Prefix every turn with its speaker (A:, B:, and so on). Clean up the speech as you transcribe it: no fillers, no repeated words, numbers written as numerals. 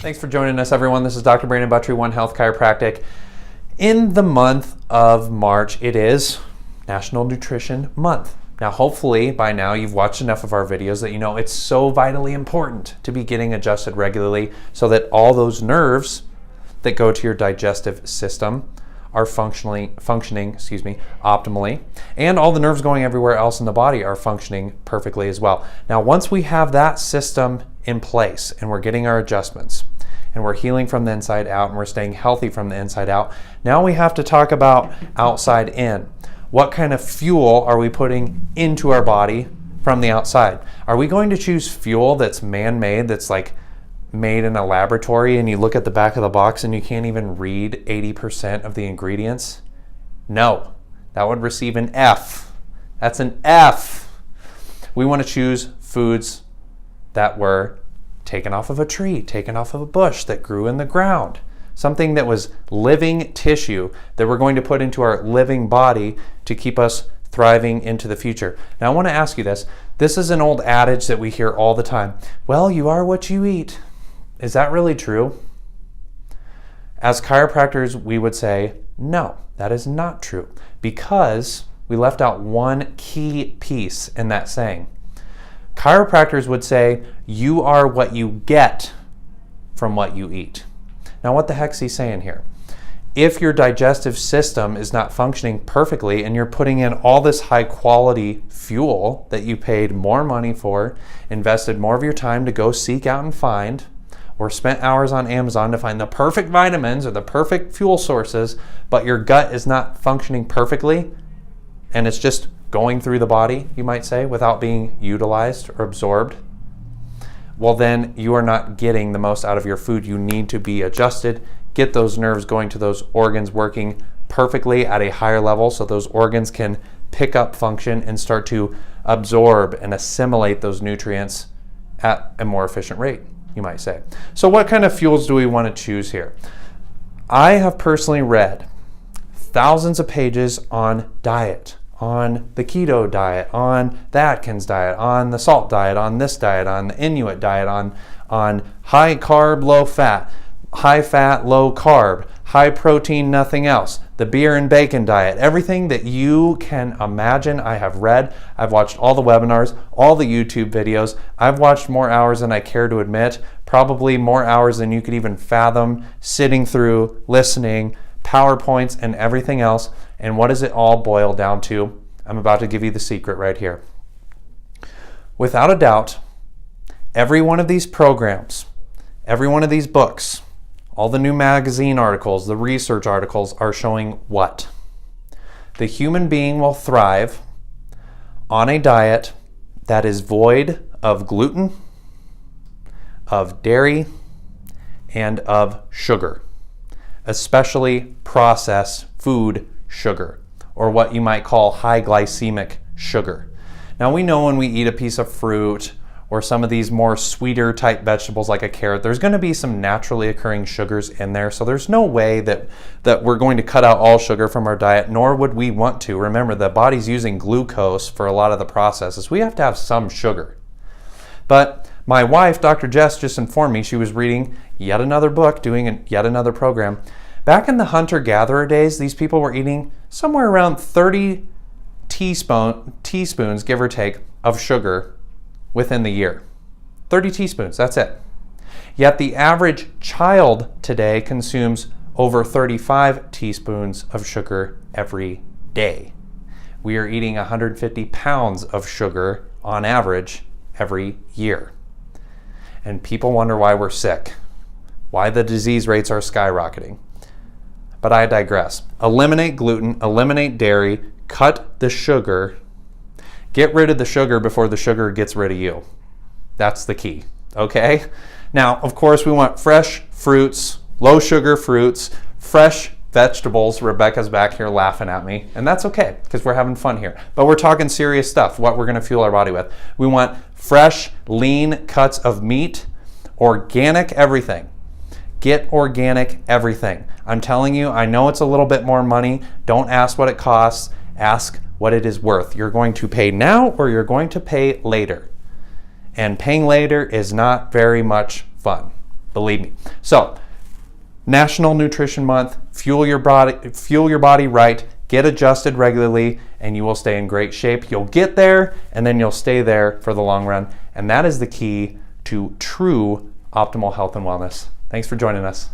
A: Thanks for joining us, everyone. This is Dr. Brandon Buttry, OneHealth Chiropractic. In the month of March, it is National Nutrition Month. Now, hopefully by now you've watched enough of our videos that you know it's so vitally important to be getting adjusted regularly so that all those nerves that go to your digestive system are functioning optimally, and all the nerves going everywhere else in the body are functioning perfectly as well. Now, once we have that system in place and we're getting our adjustments and we're healing from the inside out and we're staying healthy from the inside out, now we have to talk about outside in. What kind of fuel are we putting into our body from the outside? Are we going to choose fuel that's man-made, that's like made in a laboratory and you look at the back of the box and you can't even read 80% of the ingredients? No, that would receive an F. That's an F. We want to choose foods that were taken off of a tree, taken off of a bush, that grew in the ground. Something that was living tissue that we're going to put into our living body to keep us thriving into the future. Now, I want to ask you this. This is an old adage that we hear all the time. Well, you are what you eat. Is that really true? As chiropractors, we would say, no, that is not true, because we left out one key piece in that saying. Chiropractors would say, you are what you get from what you eat. Now, what the heck's he saying here? If your digestive system is not functioning perfectly and you're putting in all this high quality fuel that you paid more money for, invested more of your time to go seek out and find, or spent hours on Amazon to find the perfect vitamins or the perfect fuel sources, but your gut is not functioning perfectly and it's just going through the body, you might say, without being utilized or absorbed, well, then you are not getting the most out of your food. You need to be adjusted, get those nerves going to those organs working perfectly at a higher level so those organs can pick up function and start to absorb and assimilate those nutrients at a more efficient rate, you might say. So what kind of fuels do we want to choose here? I have personally read thousands of pages on diet, on the keto diet, on the Atkins diet, on the salt diet, on this diet, on the Inuit diet, on high carb, low fat, low carb, high protein, nothing else, the beer and bacon diet, everything that you can imagine. I have read, I've watched all the webinars, all the YouTube videos. I've watched more hours than I care to admit, probably more hours than you could even fathom, sitting through, listening, PowerPoints and everything else. And what does it all boil down to? I'm about to give you the secret right here. Without a doubt, every one of these programs, every one of these books, all the new magazine articles, the research articles are showing what? The human being will thrive on a diet that is void of gluten, of dairy, and of sugar, especially processed food sugar, or what you might call high glycemic sugar. Now, we know when we eat a piece of fruit or some of these more sweeter type vegetables like a carrot, there's going to be some naturally occurring sugars in there. So there's no way that we're going to cut out all sugar from our diet, nor would we want to. Remember, the body's using glucose for a lot of the processes. We have to have some sugar. But my wife, Dr. Jess, just informed me she was reading yet another book, doing yet another program. Back in the hunter-gatherer days, these people were eating somewhere around 30 teaspoons, give or take, of sugar within the year. 30 teaspoons, that's it. Yet the average child today consumes over 35 teaspoons of sugar every day. We are eating 150 pounds of sugar on average every year. And people wonder why we're sick, why the disease rates are skyrocketing. But I digress. Eliminate gluten, eliminate dairy, cut the sugar, get rid of the sugar before the sugar gets rid of you. That's the key, okay? Now, of course, we want fresh fruits, low sugar fruits, fresh vegetables. Rebecca's back here laughing at me, and that's okay because we're having fun here. But we're talking serious stuff, what we're gonna fuel our body with. We want fresh, lean cuts of meat, organic everything. Get organic everything. I'm telling you, I know it's a little bit more money. Don't ask what it costs. Ask what it is worth. You're going to pay now or you're going to pay later. and paying later is not very much fun, believe me. So, National Nutrition Month, fuel your body right, get adjusted regularly, and you will stay in great shape. You'll get there, and then you'll stay there for the long run. And that is the key to true optimal health and wellness. Thanks for joining us.